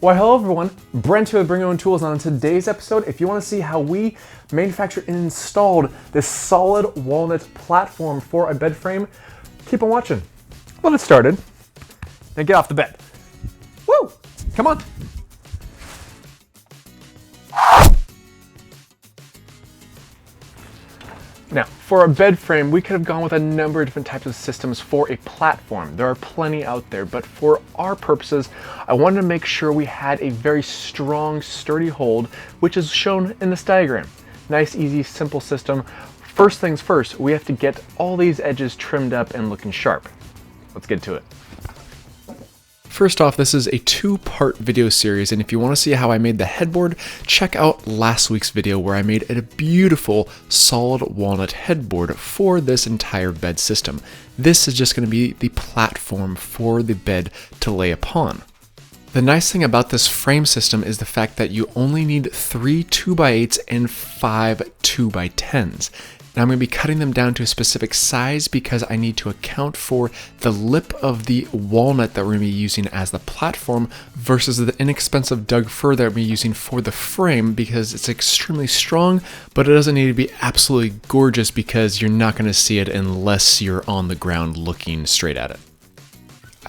Well, hello everyone, Brent here with BYOTools, and on today's episode, if you want to see how we manufactured and installed this solid walnut platform for a bed frame, keep on watching. We'll get started. Now get off the bed. Woo! Come on. Now, for a bed frame, we could have gone with a number of different types of systems for a platform. There are plenty out there, but for our purposes, I wanted to make sure we had a very strong, sturdy hold, which is shown in this diagram. Nice, easy, simple system. First things first, we have to get all these edges trimmed up and looking sharp. Let's get to it. First off, this is a two-part video series, and if you want to see how I made the headboard, check out last week's video where I made a beautiful solid walnut headboard for this entire bed system. This is just going to be the platform for the bed to lay upon. The nice thing about this frame system is the fact that you only need 3 2x8s and 5 2x10s. Now I'm going to be cutting them down to a specific size because I need to account for the lip of the walnut that we're going to be using as the platform versus the inexpensive Doug fir that we're going to be using for the frame, because it's extremely strong, but it doesn't need to be absolutely gorgeous because you're not going to see it unless you're on the ground looking straight at it.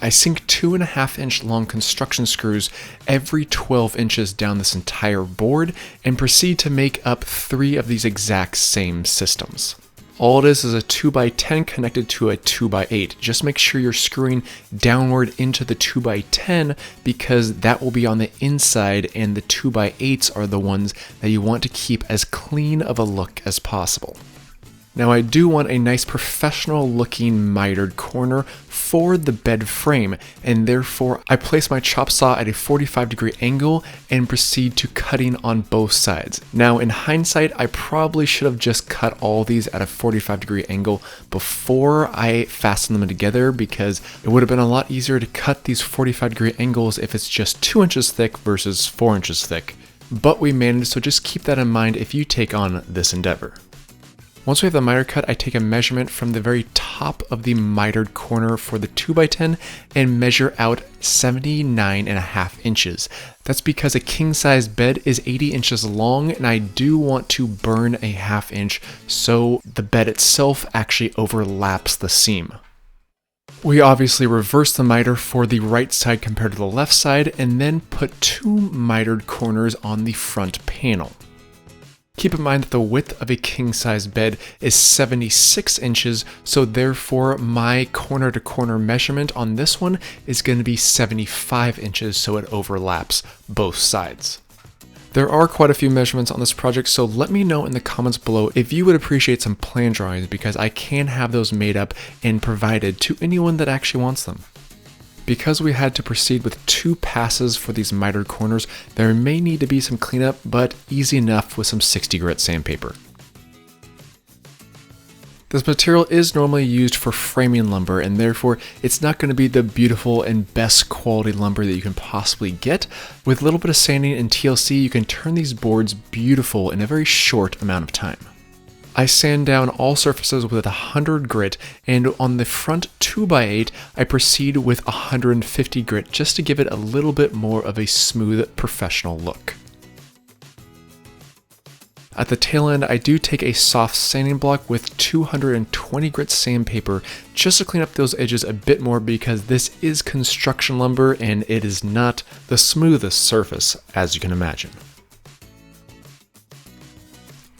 I sink 2.5-inch long construction screws every 12 inches down this entire board and proceed to make up 3 of these exact same systems. All it is a 2x10 connected to a 2x8. Just make sure you're screwing downward into the 2x10 because that will be on the inside, and the 2x8s are the ones that you want to keep as clean of a look as possible. Now I do want a nice professional looking mitered corner for the bed frame, and therefore I place my chop saw at a 45-degree angle and proceed to cutting on both sides. Now in hindsight, I probably should have just cut all these at a 45-degree angle before I fastened them together, because it would have been a lot easier to cut these 45-degree angles if it's just 2 inches thick versus 4 inches thick. But we managed, so just keep that in mind if you take on this endeavor. Once we have the miter cut, I take a measurement from the very top of the mitered corner for the 2x10 and measure out 79.5 inches. That's because a king-size bed is 80 inches long, and I do want to burn a 1/2 inch so the bed itself actually overlaps the seam. We obviously reverse the miter for the right side compared to the left side, and then put 2 mitered corners on the front panel. Keep in mind that the width of a king-size bed is 76 inches, so therefore my corner-to-corner measurement on this one is going to be 75 inches, so it overlaps both sides. There are quite a few measurements on this project, so let me know in the comments below if you would appreciate some plan drawings, because I can have those made up and provided to anyone that actually wants them. Because we had to proceed with 2 passes for these mitered corners, there may need to be some cleanup, but easy enough with some 60 grit sandpaper. This material is normally used for framing lumber, and therefore it's not going to be the beautiful and best quality lumber that you can possibly get. With a little bit of sanding and TLC, you can turn these boards beautiful in a very short amount of time. I sand down all surfaces with 100 grit, and on the front 2x8, I proceed with 150 grit just to give it a little bit more of a smooth, professional look. At the tail end, I do take a soft sanding block with 220 grit sandpaper just to clean up those edges a bit more, because this is construction lumber and it is not the smoothest surface, as you can imagine.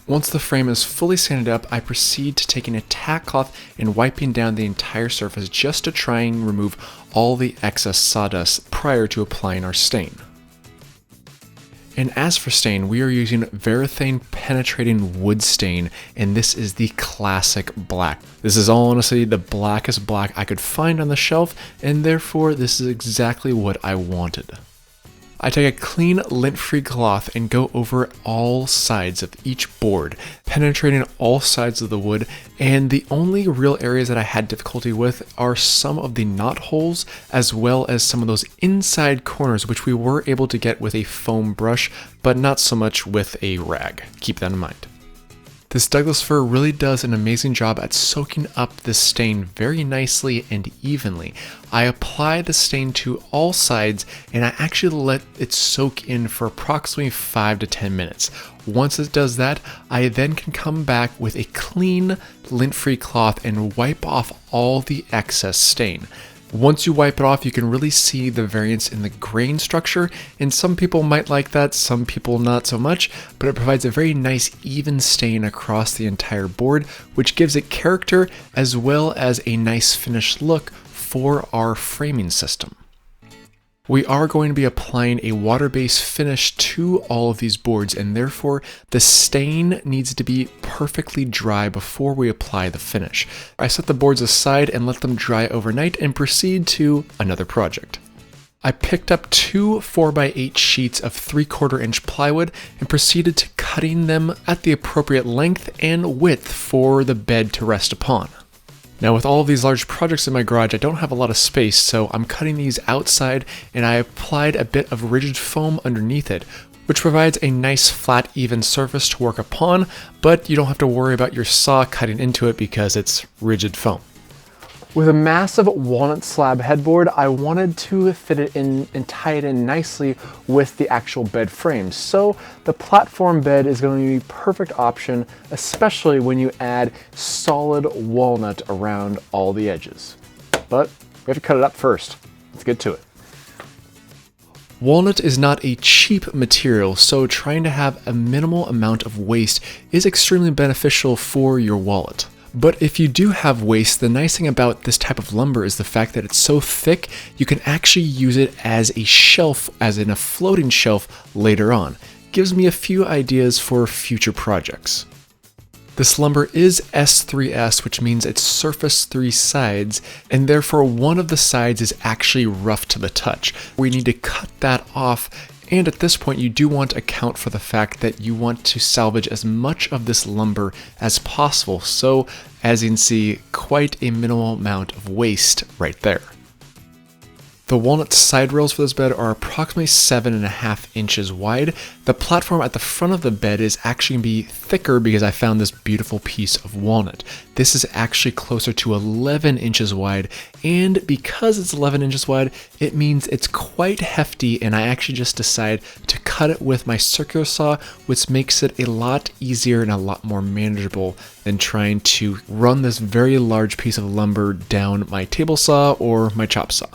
Once the frame is fully sanded up, I proceed to taking a tack cloth and wiping down the entire surface just to try and remove all the excess sawdust prior to applying our stain. And as for stain, we are using Varathane Penetrating Wood Stain, and this is the classic black. This is all honestly the blackest black I could find on the shelf, and therefore this is exactly what I wanted. I take a clean lint-free cloth and go over all sides of each board, penetrating all sides of the wood, and the only real areas that I had difficulty with are some of the knot holes, as well as some of those inside corners, which we were able to get with a foam brush, but not so much with a rag. Keep that in mind. This Douglas fir really does an amazing job at soaking up the stain very nicely and evenly. I apply the stain to all sides and I actually let it soak in for approximately 5 to 10 minutes. Once it does that, I then can come back with a clean, lint-free cloth and wipe off all the excess stain. Once you wipe it off, you can really see the variance in the grain structure, and some people might like that, some people not so much, but it provides a very nice even stain across the entire board, which gives it character as well as a nice finished look for our framing system. We are going to be applying a water-based finish to all of these boards, and therefore the stain needs to be perfectly dry before we apply the finish. I set the boards aside and let them dry overnight and proceed to another project. I picked up two 4x8 sheets of 3/4 inch plywood and proceeded to cutting them at the appropriate length and width for the bed to rest upon. Now with all of these large projects in my garage, I don't have a lot of space, so I'm cutting these outside and I applied a bit of rigid foam underneath it, which provides a nice flat even surface to work upon, but you don't have to worry about your saw cutting into it because it's rigid foam. With a massive walnut slab headboard, I wanted to fit it in and tie it in nicely with the actual bed frame. So the platform bed is going to be a perfect option, especially when you add solid walnut around all the edges. But we have to cut it up first. Let's get to it. Walnut is not a cheap material, so trying to have a minimal amount of waste is extremely beneficial for your wallet. But if you do have waste, the nice thing about this type of lumber is the fact that it's so thick, you can actually use it as a shelf, as in a floating shelf later on. Gives me a few ideas for future projects. This lumber is S3S, which means it's surface 3 sides, and therefore one of the sides is actually rough to the touch. We need to cut that off. And at this point, you do want to account for the fact that you want to salvage as much of this lumber as possible. So, as you can see, quite a minimal amount of waste right there. The walnut side rails for this bed are approximately 7.5 inches wide. The platform at the front of the bed is actually going to be thicker because I found this beautiful piece of walnut. This is actually closer to 11 inches wide, and because it's 11 inches wide, it means it's quite hefty, and I actually just decided to cut it with my circular saw, which makes it a lot easier and a lot more manageable than trying to run this very large piece of lumber down my table saw or my chop saw.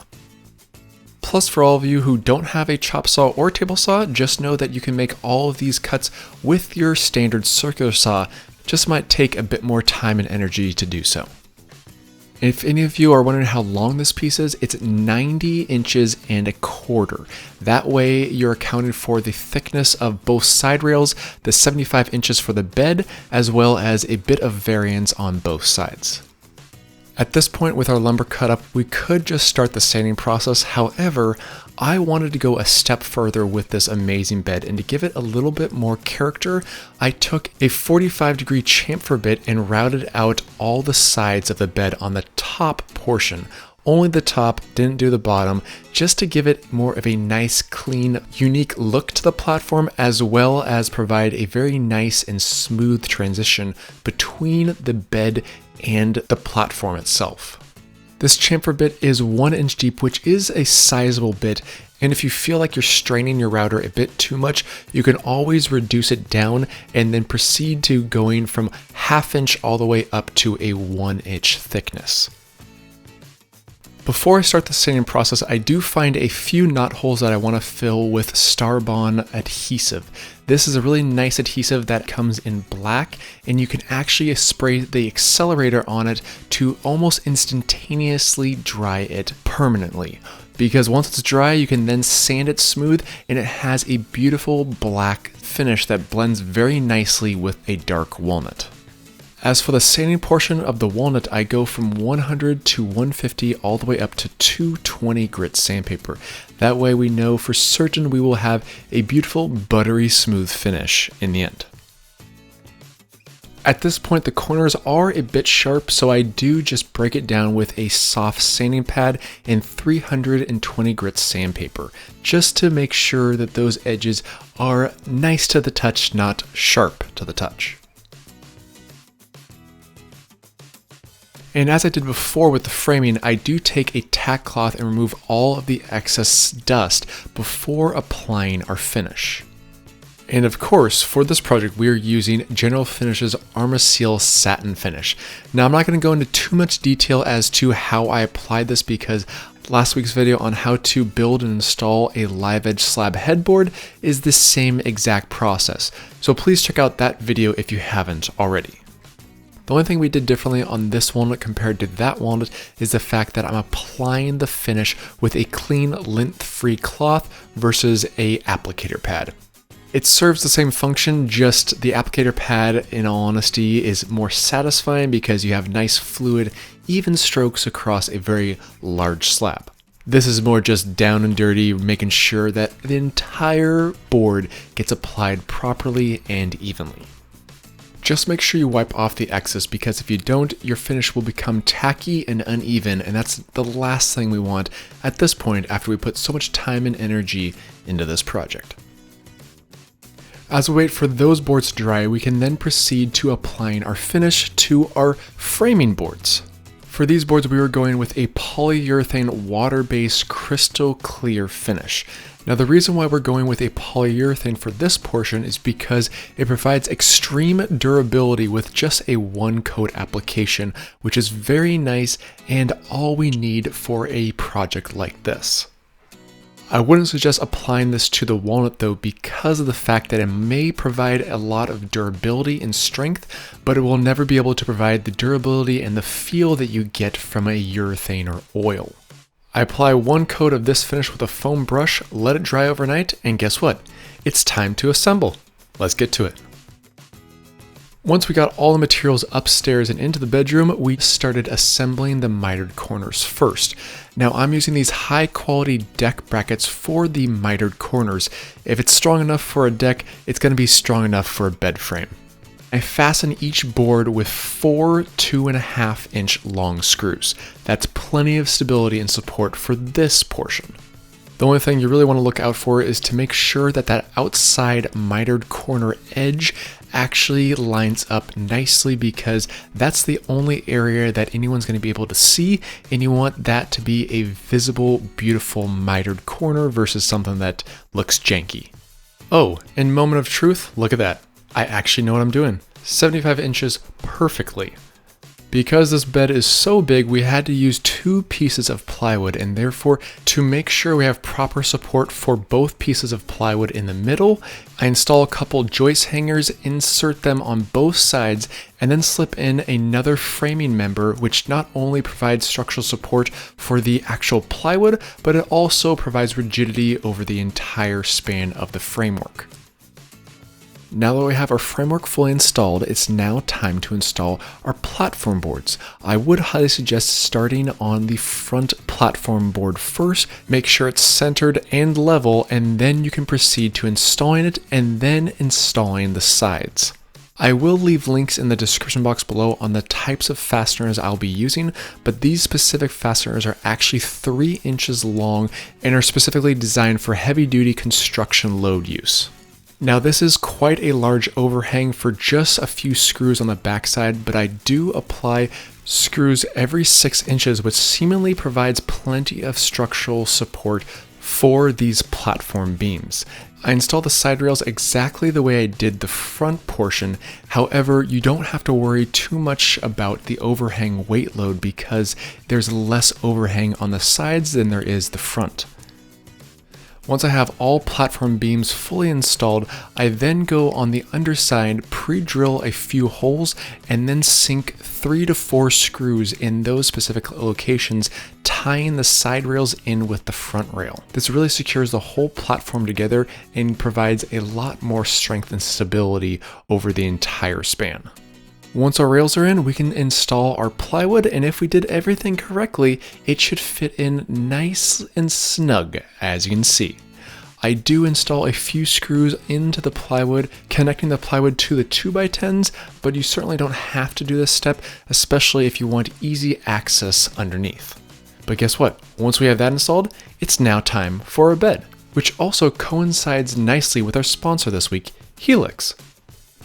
Plus, for all of you who don't have a chop saw or table saw, just know that you can make all of these cuts with your standard circular saw. Just might take a bit more time and energy to do so. If any of you are wondering how long this piece is, it's 90 inches and a quarter. That way you're accounting for the thickness of both side rails, the 75 inches for the bed, as well as a bit of variance on both sides. At this point with our lumber cut up, we could just start the sanding process. However, I wanted to go a step further with this amazing bed, and to give it a little bit more character, I took a 45-degree chamfer bit and routed out all the sides of the bed on the top portion. Only the top, didn't do the bottom, just to give it more of a nice, clean, unique look to the platform, as well as provide a very nice and smooth transition between the bed and the platform itself. This chamfer bit is 1 inch deep, which is a sizable bit, and if you feel like you're straining your router a bit too much, you can always reduce it down and then proceed to going from 1/2 inch all the way up to a 1 inch thickness. Before I start the sanding process, I do find a few knot holes that I want to fill with Starbond adhesive. This is a really nice adhesive that comes in black, and you can actually spray the accelerator on it to almost instantaneously dry it permanently. Because once it's dry, you can then sand it smooth, and it has a beautiful black finish that blends very nicely with a dark walnut. As for the sanding portion of the walnut, I go from 100 to 150 all the way up to 220 grit sandpaper. That way we know for certain we will have a beautiful buttery smooth finish in the end. At this point the corners are a bit sharp, so I do just break it down with a soft sanding pad and 320 grit sandpaper, just to make sure that those edges are nice to the touch, not sharp to the touch. And as I did before with the framing, I do take a tack cloth and remove all of the excess dust before applying our finish. And of course, for this project, we are using General Finish's Armaseal Satin Finish. Now, I'm not going to go into too much detail as to how I applied this because last week's video on how to build and install a live edge slab headboard is the same exact process. So please check out that video if you haven't already. The only thing we did differently on this walnut compared to that walnut is the fact that I'm applying the finish with a clean lint-free cloth versus a applicator pad. It serves the same function, just the applicator pad, in all honesty, is more satisfying because you have nice fluid, even strokes across a very large slab. This is more just down and dirty, making sure that the entire board gets applied properly and evenly. Just make sure you wipe off the excess because if you don't, your finish will become tacky and uneven, and that's the last thing we want at this point after we put so much time and energy into this project. As we wait for those boards to dry, we can then proceed to applying our finish to our framing boards. For these boards, we were going with a polyurethane water-based crystal clear finish. Now, the reason why we're going with a polyurethane for this portion is because it provides extreme durability with just a one coat application, which is very nice and all we need for a project like this. I wouldn't suggest applying this to the walnut though because of the fact that it may provide a lot of durability and strength, but it will never be able to provide the durability and the feel that you get from a urethane or oil. I apply one coat of this finish with a foam brush, let it dry overnight, and guess what? It's time to assemble. Let's get to it. Once we got all the materials upstairs and into the bedroom, we started assembling the mitered corners first. Now I'm using these high quality deck brackets for the mitered corners. If it's strong enough for a deck, it's going to be strong enough for a bed frame. I fasten each board with 4 2.5 inch long screws. That's plenty of stability and support for this portion. The only thing you really want to look out for is to make sure that that outside mitered corner edge actually lines up nicely because that's the only area that anyone's going to be able to see, and you want that to be a visible, beautiful mitered corner versus something that looks janky. Oh, and moment of truth, look at that. I actually know what I'm doing. 75 inches perfectly. Because this bed is so big, we had to use 2 pieces of plywood, and therefore, to make sure we have proper support for both pieces of plywood in the middle, I install a couple joist hangers, insert them on both sides, and then slip in another framing member, which not only provides structural support for the actual plywood, but it also provides rigidity over the entire span of the framework. Now that we have our framework fully installed, it's now time to install our platform boards. I would highly suggest starting on the front platform board first, make sure it's centered and level, and then you can proceed to installing it and then installing the sides. I will leave links in the description box below on the types of fasteners I'll be using, but these specific fasteners are actually 3 inches long and are specifically designed for heavy-duty construction load use. Now this is quite a large overhang for just a few screws on the backside, but I do apply screws every 6 inches, which seemingly provides plenty of structural support for these platform beams. I install the side rails exactly the way I did the front portion. However, you don't have to worry too much about the overhang weight load because there's less overhang on the sides than there is the front. Once I have all platform beams fully installed, I then go on the underside, pre-drill a few holes, and then sink 3 to 4 screws in those specific locations, tying the side rails in with the front rail. This really secures the whole platform together and provides a lot more strength and stability over the entire span. Once our rails are in, we can install our plywood, and if we did everything correctly, it should fit in nice and snug, as you can see. I do install a few screws into the plywood, connecting the plywood to the 2x10s, but you certainly don't have to do this step, especially if you want easy access underneath. But guess what? Once we have that installed, it's now time for our bed, which also coincides nicely with our sponsor this week, Helix.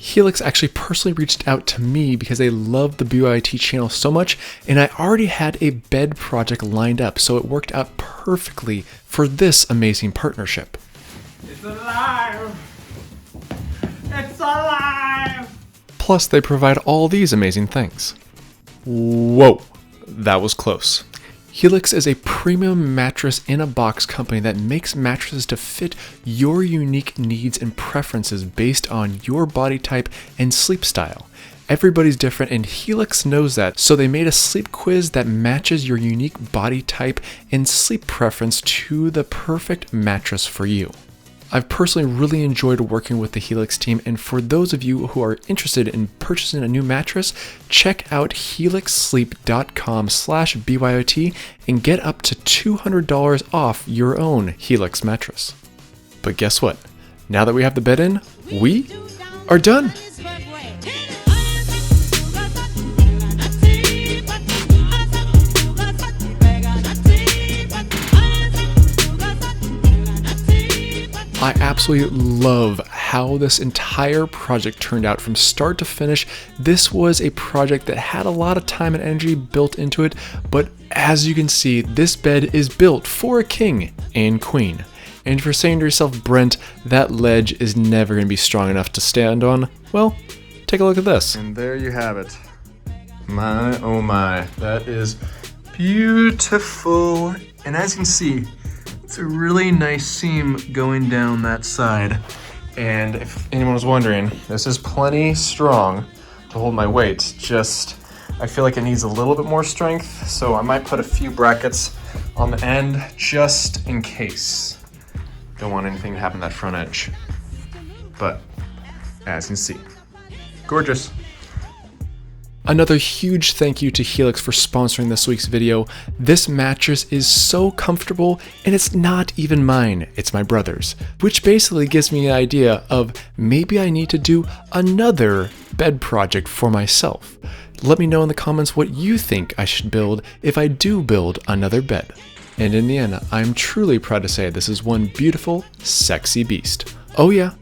Helix actually personally reached out to me because they love the BYOT channel so much, and I already had a bed project lined up, so it worked out perfectly for this amazing partnership. It's alive! It's alive! Plus, they provide all these amazing things. Whoa, that was close. Helix is a premium mattress in a box company that makes mattresses to fit your unique needs and preferences based on your body type and sleep style. Everybody's different and Helix knows that, so they made a sleep quiz that matches your unique body type and sleep preference to the perfect mattress for you. I've personally really enjoyed working with the Helix team, and for those of you who are interested in purchasing a new mattress, check out helixsleep.com/BYOT and get up to $200 off your own Helix mattress. But guess what? Now that we have the bed in, we are done. I absolutely love how this entire project turned out from start to finish. This was a project that had a lot of time and energy built into it, but as you can see, this bed is built for a king and queen. And if you're saying to yourself, Brent, that ledge is never going to be strong enough to stand on, well, take a look at this. And there you have it. My, oh my, that is beautiful. And as you can see, it's a really nice seam going down that side. And if anyone was wondering, this is plenty strong to hold my weight. Just, I feel like it needs a little bit more strength, so I might put a few brackets on the end just in case. Don't want anything to happen to that front edge. But, as you can see, gorgeous. Another huge thank you to Helix for sponsoring this week's video. This mattress is so comfortable, and it's not even mine, it's my brother's, which basically gives me an idea of maybe I need to do another bed project for myself. Let me know in the comments what you think I should build if I do build another bed. And in the end, I'm truly proud to say this is one beautiful, sexy beast. Oh yeah.